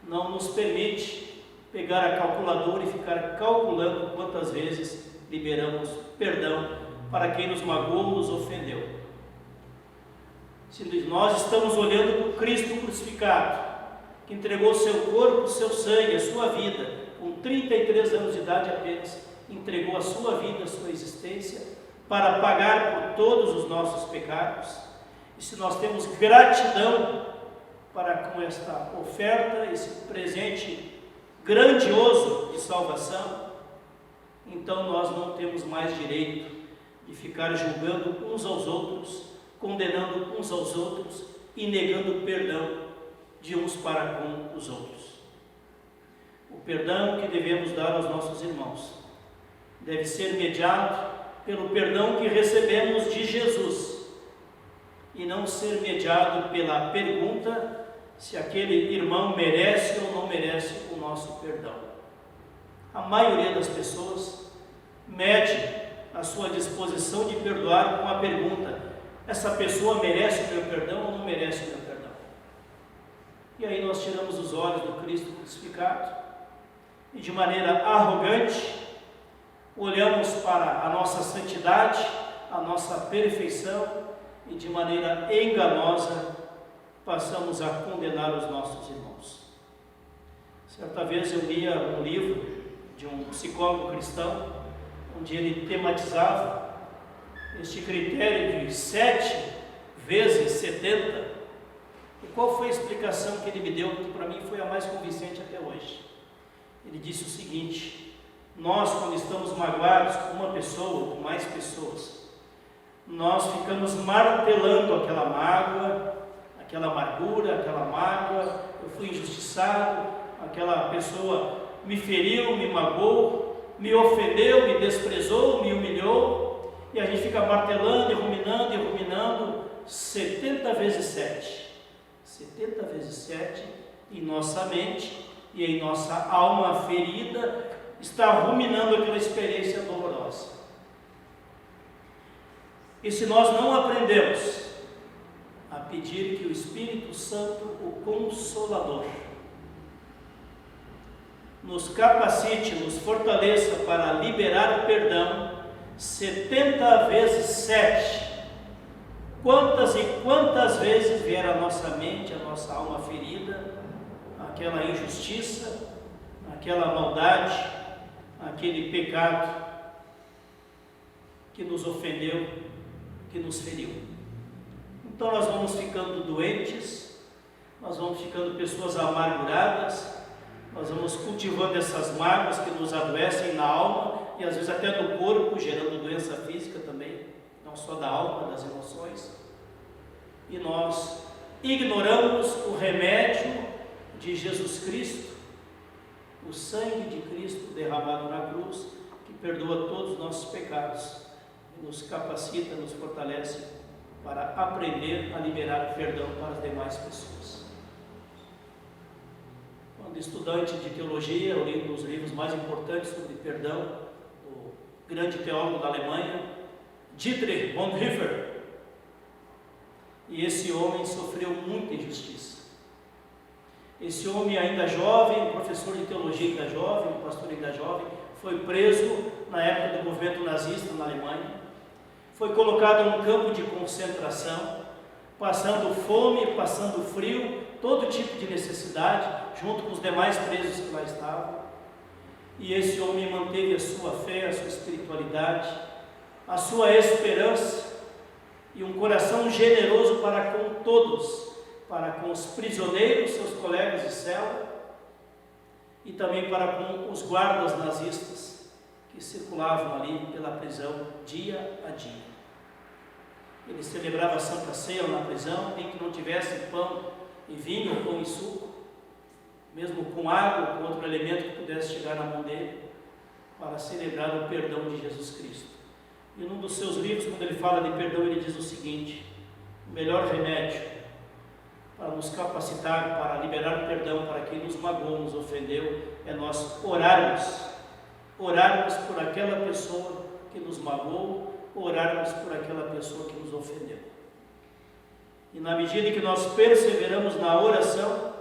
não nos permite pegar a calculadora e ficar calculando quantas vezes liberamos perdão para quem nos magoou, nos ofendeu. Se nós estamos olhando para o Cristo crucificado, que entregou o seu corpo, o seu sangue, a sua vida, com 33 anos de idade apenas, entregou a sua vida, a sua existência, para pagar por todos os nossos pecados. E se nós temos gratidão para com esta oferta, esse presente grandioso de salvação, então nós não temos mais direito de ficar julgando uns aos outros, condenando uns aos outros e negando perdão de uns para com os outros. O perdão que devemos dar aos nossos irmãos deve ser mediado pelo perdão que recebemos de Jesus, e não ser mediado pela pergunta se aquele irmão merece ou não merece o nosso perdão. A maioria das pessoas mede a sua disposição de perdoar com a pergunta: essa pessoa merece o meu perdão ou não merece o meu perdão? E aí nós tiramos os olhos do Cristo crucificado e, de maneira arrogante, olhamos para a nossa santidade, a nossa perfeição, e de maneira enganosa passamos a condenar os nossos irmãos. Certa vez eu lia um livro de um psicólogo cristão, onde ele tematizava este critério de 7 vezes 70. E qual foi a explicação que ele me deu, que para mim foi a mais convincente até hoje? Ele disse o seguinte: nós, quando estamos magoados com uma pessoa ou com mais pessoas, nós ficamos martelando aquela mágoa, aquela amargura, aquela mágoa. Eu fui injustiçado, aquela pessoa me feriu, me magoou, me ofendeu, me desprezou, me humilhou, e a gente fica martelando e ruminando 70 vezes 7. 70 vezes 7 em nossa mente e em nossa alma ferida, está ruminando aquela experiência dolorosa. E se nós não aprendemos a pedir que o Espírito Santo, o Consolador, nos capacite, nos fortaleça para liberar o perdão 70 vezes 7, quantas e quantas vezes vier à nossa mente, à nossa alma ferida, aquela injustiça, aquela maldade, aquele pecado que nos ofendeu, que nos feriu. Então nós vamos ficando doentes, nós vamos ficando pessoas amarguradas, nós vamos cultivando essas mágoas que nos adoecem na alma e às vezes até no corpo, gerando doença física também, não só da alma, das emoções. E nós ignoramos o remédio de Jesus Cristo, o sangue de Cristo derramado na cruz, que perdoa todos os nossos pecados, e nos capacita, nos fortalece para aprender a liberar perdão para as demais pessoas. Quando estudante de teologia, eu li um dos livros mais importantes sobre perdão, o grande teólogo da Alemanha, Dietrich Bonhoeffer. E esse homem sofreu muita injustiça. Esse homem ainda jovem, professor de teologia ainda jovem, pastor ainda jovem, foi preso na época do movimento nazista na Alemanha, foi colocado num campo de concentração, passando fome, passando frio, todo tipo de necessidade, junto com os demais presos que lá estavam. E esse homem manteve a sua fé, a sua espiritualidade, a sua esperança e um coração generoso para com todos, para com os prisioneiros, seus colegas de cela, e também para com os guardas nazistas que circulavam ali pela prisão dia a dia. Ele celebrava a Santa Ceia na prisão, nem que não tivesse pão e vinho, ou pão e suco, mesmo com água, com outro elemento que pudesse chegar na mão dele, para celebrar o perdão de Jesus Cristo. E num dos seus livros, quando ele fala de perdão, ele diz o seguinte: o melhor remédio para nos capacitar, para liberar perdão para quem nos magoou, nos ofendeu, é nós orarmos por aquela pessoa que nos magoou, orarmos por aquela pessoa que nos ofendeu. E na medida que nós perseveramos na oração,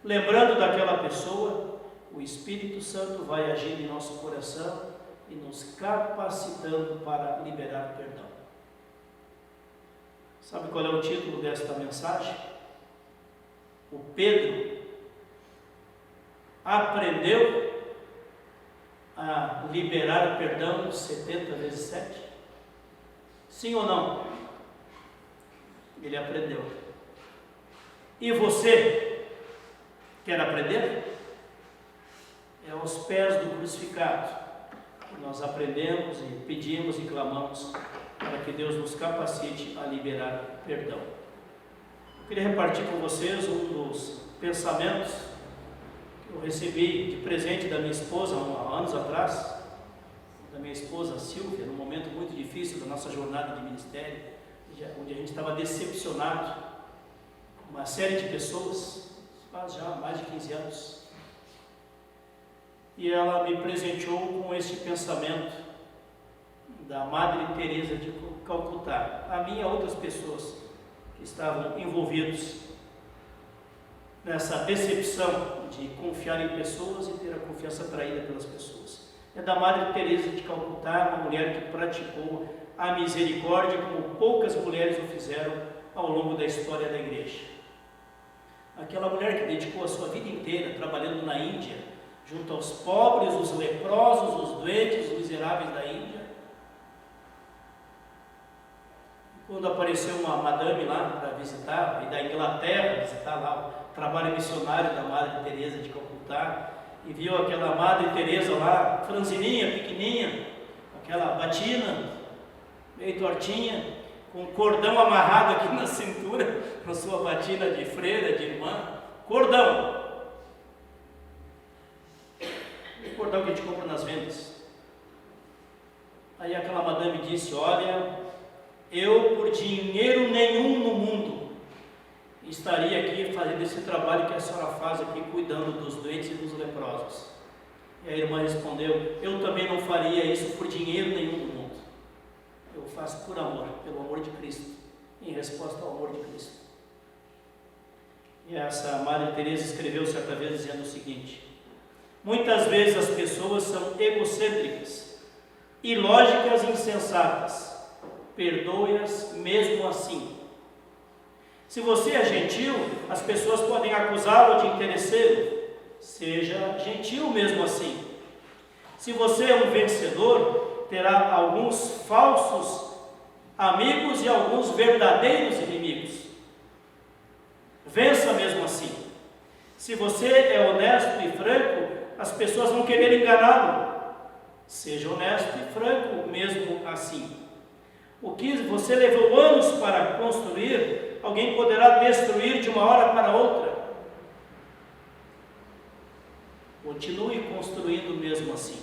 lembrando daquela pessoa, o Espírito Santo vai agir em nosso coração e nos capacitando para liberar perdão. Sabe qual é o título desta mensagem? O Pedro aprendeu a liberar perdão 70 vezes 7? Sim ou não? Ele aprendeu. E você quer aprender? É aos pés do crucificado que nós aprendemos e pedimos e clamamos para que Deus nos capacite a liberar perdão. Eu queria repartir com vocês um dos pensamentos que eu recebi de presente da minha esposa há anos atrás, da minha esposa Silvia, num momento muito difícil da nossa jornada de ministério, onde a gente estava decepcionado com uma série de pessoas, faz já mais de 15 anos. E ela me presenteou com este pensamento da Madre Teresa de Calcutá, a mim e a outras pessoas que estavam envolvidos nessa decepção de confiar em pessoas e ter a confiança traída pelas pessoas. É da Madre Teresa de Calcutá, uma mulher que praticou a misericórdia como poucas mulheres o fizeram ao longo da história da igreja. Aquela mulher que dedicou a sua vida inteira trabalhando na Índia, junto aos pobres, os leprosos, os doentes, os miseráveis da Índia. Quando apareceu uma madame lá para visitar, e da Inglaterra, visitar lá o trabalho missionário da Madre Teresa de Calcutá, e viu aquela Madre Teresa lá, franzininha, pequenininha, aquela batina, meio tortinha, com um cordão amarrado aqui na cintura, na sua batina de freira, de irmã, cordão. O cordão que a gente compra nas vendas. Aí aquela madame disse: olha, eu por dinheiro nenhum no mundo estaria aqui fazendo esse trabalho que a senhora faz aqui, cuidando dos doentes e dos leprosos. E a irmã respondeu: eu também não faria isso por dinheiro nenhum no mundo. Eu faço por amor, pelo amor de Cristo, em resposta ao amor de Cristo. E essa Madre Teresa escreveu certa vez dizendo o seguinte: muitas vezes as pessoas são egocêntricas, ilógicas e insensatas. Perdoe-as mesmo assim. Se você é gentil, as pessoas podem acusá-lo de interesseiro. Seja gentil mesmo assim. Se você é um vencedor, terá alguns falsos amigos e alguns verdadeiros inimigos. Vença mesmo assim. Se você é honesto e franco, as pessoas vão querer enganá-lo. Seja honesto e franco mesmo assim. O que você levou anos para construir, alguém poderá destruir de uma hora para outra. Continue construindo mesmo assim.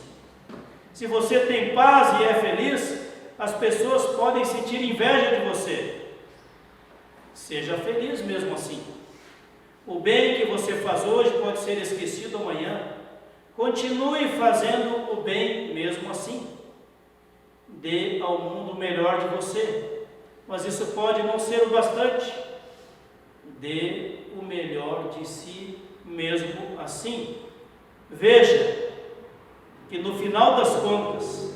Se você tem paz e é feliz, as pessoas podem sentir inveja de você. Seja feliz mesmo assim. O bem que você faz hoje pode ser esquecido amanhã. Continue fazendo o bem mesmo assim. Dê ao mundo o melhor de você. Mas isso pode não ser o bastante. Dê o melhor de si mesmo assim. Veja que no final das contas,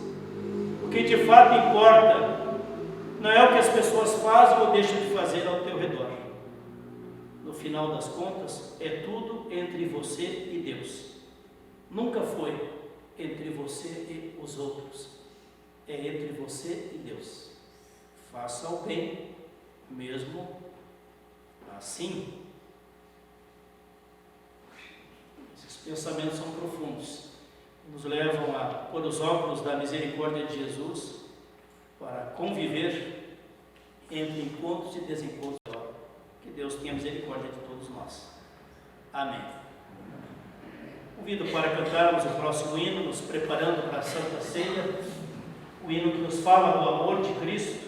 o que de fato importa não é o que as pessoas fazem ou deixam de fazer ao teu redor. No final das contas, é tudo entre você e Deus. Nunca foi entre você e os outros. É entre você e Deus. Faça o bem, mesmo assim. Esses pensamentos são profundos. Nos levam a pôr os óculos da misericórdia de Jesus para conviver entre encontros e desencontros. Que Deus tenha misericórdia de todos nós. Amém. Convido para cantarmos o próximo hino, nos preparando para a Santa Ceia, o hino que nos fala do amor de Cristo.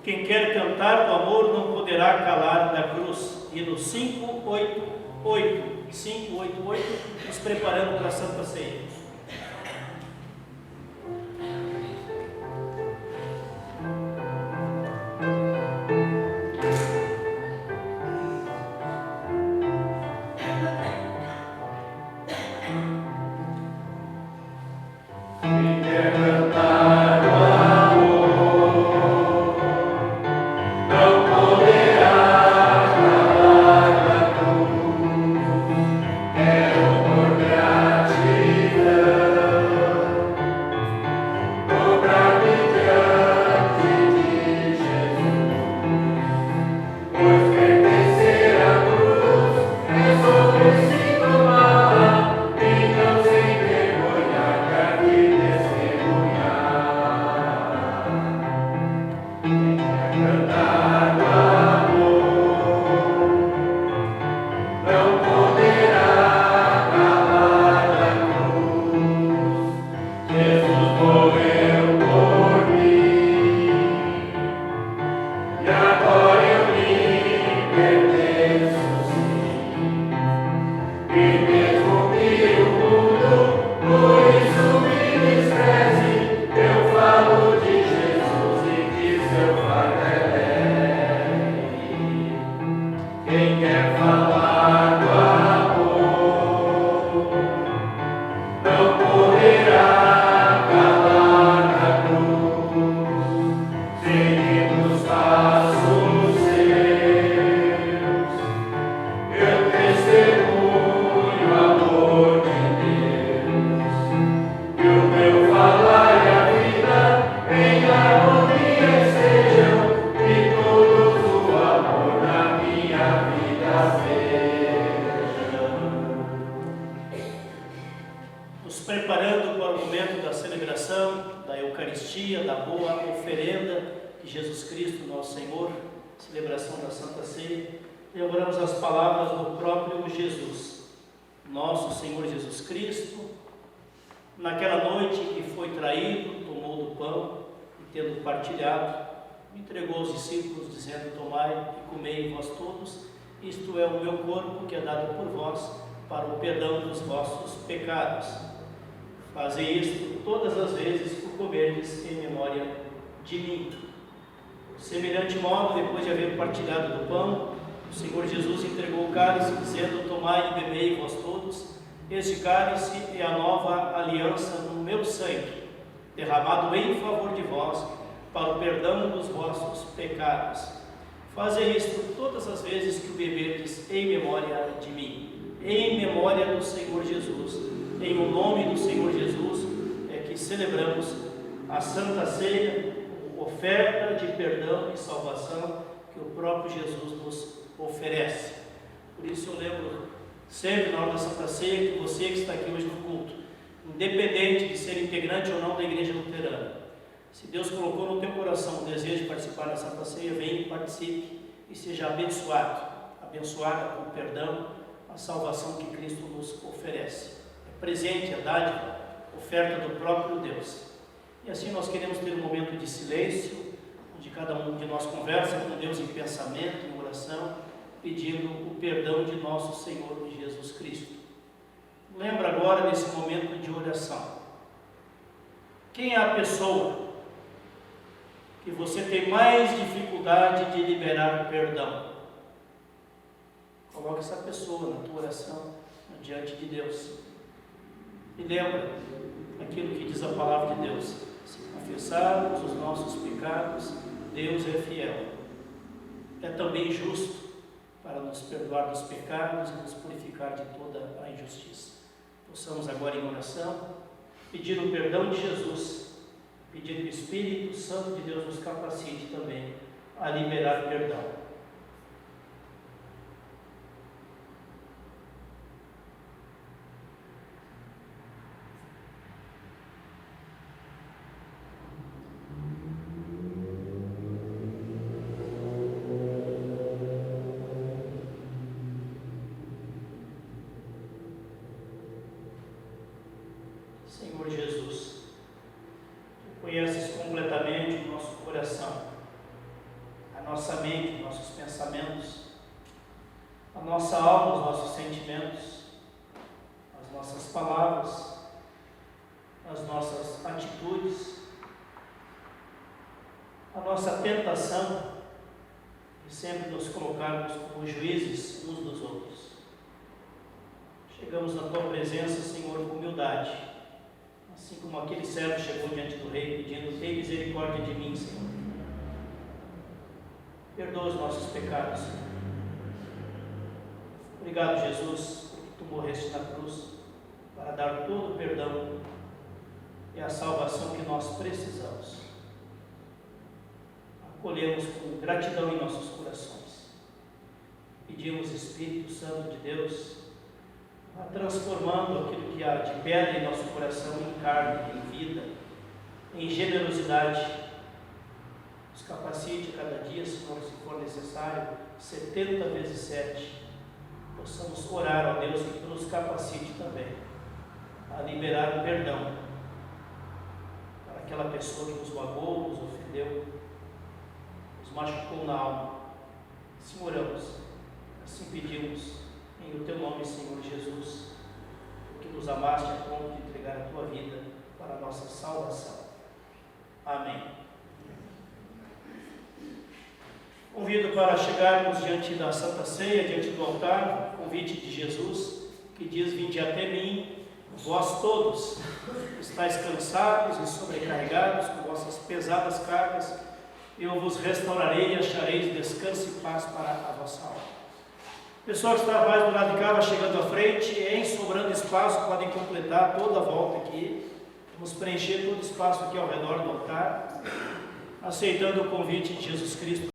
Quem quer cantar do amor não poderá calar da cruz. Hino 588. 588, nos preparando para a Santa Ceia. Isto é o meu corpo que é dado por vós para o perdão dos vossos pecados. Fazei isto todas as vezes que o comerdes em memória de mim. Semelhante modo, depois de haver partilhado do pão, o Senhor Jesus entregou o cálice, dizendo: tomai e bebei vós todos, este cálice é a nova aliança no meu sangue, derramado em favor de vós, para o perdão dos vossos pecados. Fazei isto todas as vezes que o beberdes em memória de mim, em memória do Senhor Jesus. Em o nome do Senhor Jesus é que celebramos a Santa Ceia, oferta de perdão e salvação que o próprio Jesus nos oferece. Por isso eu lembro sempre na hora da Santa Ceia que você que está aqui hoje no culto, independente de ser integrante ou não da Igreja Luterana, se Deus colocou no teu coração o desejo de participar da Santa Ceia, vem e participe e seja abençoado, abençoada com o perdão, a salvação que Cristo nos oferece. presente, a dádiva, oferta do próprio Deus. E assim nós queremos ter um momento de silêncio, onde cada um de nós conversa com Deus em pensamento, em oração, pedindo o perdão de nosso Senhor Jesus Cristo. Lembra agora nesse momento de oração. Quem é a pessoa que você tem mais dificuldade de liberar perdão? Coloque essa pessoa na tua oração diante de Deus. E lembra aquilo que diz a palavra de Deus: se confessarmos os nossos pecados, Deus é fiel. É também justo para nos perdoar dos pecados e nos purificar de toda a injustiça. Possamos agora em oração pedir o perdão de Jesus, pedir que o Espírito Santo de Deus nos capacite também a liberar perdão. Senhor Jesus, Tu conheces completamente o nosso coração, a nossa mente, nossos pensamentos, a nossa alma, os nossos sentimentos, as nossas palavras, as nossas atitudes, a nossa tentação de sempre nos colocarmos como juízes uns dos outros. Chegamos na Tua presença, Senhor, com humildade, assim como aquele servo chegou diante do rei pedindo: tem misericórdia de mim, Senhor. Perdoa os nossos pecados, Senhor. Obrigado, Jesus, porque Tu morreste na cruz para dar todo o perdão e a salvação que nós precisamos. Acolhemos com gratidão em nossos corações. Pedimos, Espírito Santo de Deus, transformando aquilo que há de pedra em nosso coração em carne, em vida, em generosidade. Nos capacite cada dia, Senhor, se for necessário, 70 vezes 7. Possamos orar a Deus que Tu nos capacite também a liberar o perdão para aquela pessoa que nos magoou, nos ofendeu, nos machucou na alma. Assim oramos, assim pedimos, em o Teu nome, Senhor Jesus, que nos amaste a ponto de entregar a Tua vida para a nossa salvação. Amém. Convido para chegarmos diante da Santa Ceia, diante do altar, o convite de Jesus, que diz: vinde até mim, vós todos estáis cansados e sobrecarregados com vossas pesadas cargas, eu vos restaurarei e achareis descanso e paz para a vossa alma. O pessoal que está mais do lado de cá vai chegando à frente, em sobrando espaço, podem completar toda a volta aqui. Vamos preencher todo o espaço aqui ao redor do altar, aceitando o convite de Jesus Cristo.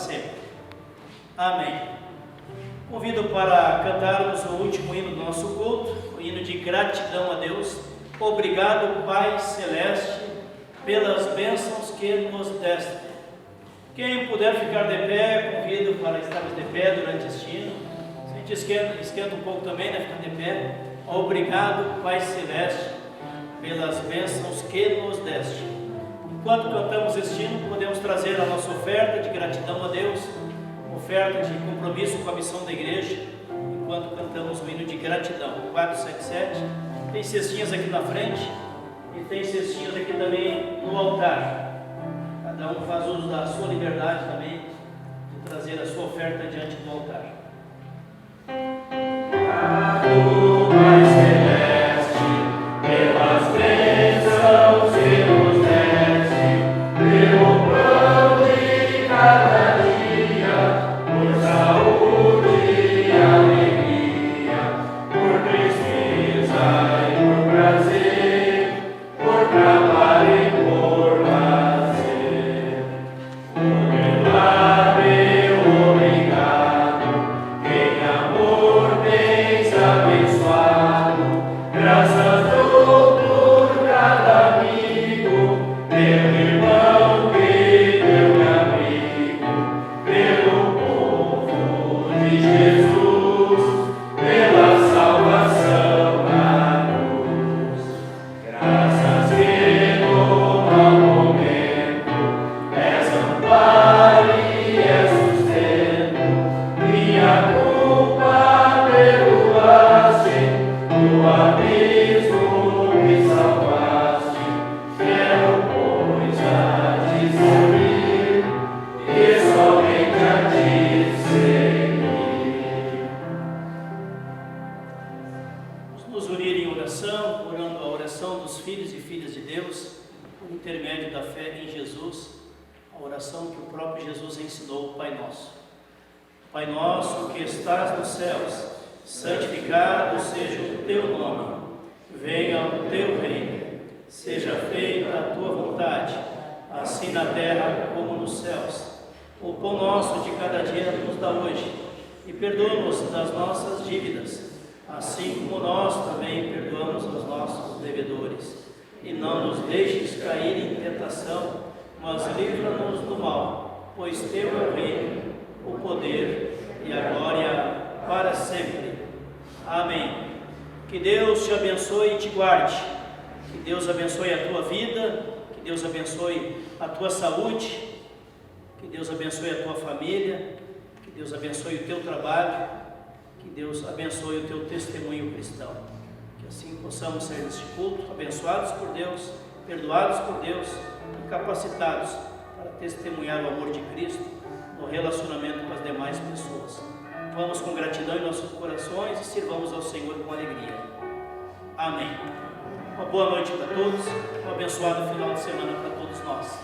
sempre. Amém. Convido para cantarmos o último hino do nosso culto, o hino de gratidão a Deus. Obrigado, Pai Celeste, pelas bênçãos que nos deste. Quem puder ficar de pé, convido para estarmos de pé durante este hino. A gente esquenta um pouco também, né? Ficar de pé. Obrigado, Pai Celeste, pelas bênçãos que nos deste. Enquanto cantamos este hino, podemos trazer a nossa oferta de gratidão a Deus, oferta de compromisso com a missão da igreja, enquanto cantamos o hino de gratidão. 477. Tem cestinhas aqui na frente e tem cestinhas aqui também no altar. Cada um faz uso da sua liberdade também de trazer a sua oferta diante do altar. Pai Celeste, pelas bênçãos que nos deste, pelo pão de cada dia, por saúde e alegria, por tristeza e por prazer, por trabalho e por lazer. Meu obrigado, em amor tens abençoado, graças dou por cada amigo, pelo irmão que deu-me abrigo, pelo povo de Jesus, pela salvação na cruz. Graças que no mau momento és amparo e és sustento, minha culpa perdoaste, do abismo me salvaste. Quero, pois, a te servir e somente a te seguir. Vamos nos unir em oração, orando a oração dos filhos e filhas de Deus, por intermédio da fé em Jesus, a oração que o próprio Jesus ensinou, o Pai Nosso. Pai nosso que estás nos céus, santificado seja o teu nome. Venha o teu reino. Seja feita a tua vontade, assim na terra como nos céus. O pão nosso de cada dia nos dá hoje, e perdoa-nos das nossas dívidas, assim como nós também perdoamos aos nossos devedores. E não nos deixes cair em tentação, mas livra-nos do mal, pois teu é o reino, o poder e a glória para sempre. Amém. Que Deus te abençoe e te guarde. Que Deus abençoe a tua vida, que Deus abençoe a tua saúde, que Deus abençoe a tua família, que Deus abençoe o teu trabalho, que Deus abençoe o teu testemunho cristão. Que assim possamos sair deste culto abençoados por Deus, perdoados por Deus e capacitados para testemunhar o amor de Cristo no relacionamento com as demais pessoas. Vamos com gratidão em nossos corações e sirvamos ao Senhor com alegria. Amém. Uma boa noite para todos, um abençoado final de semana para todos nós.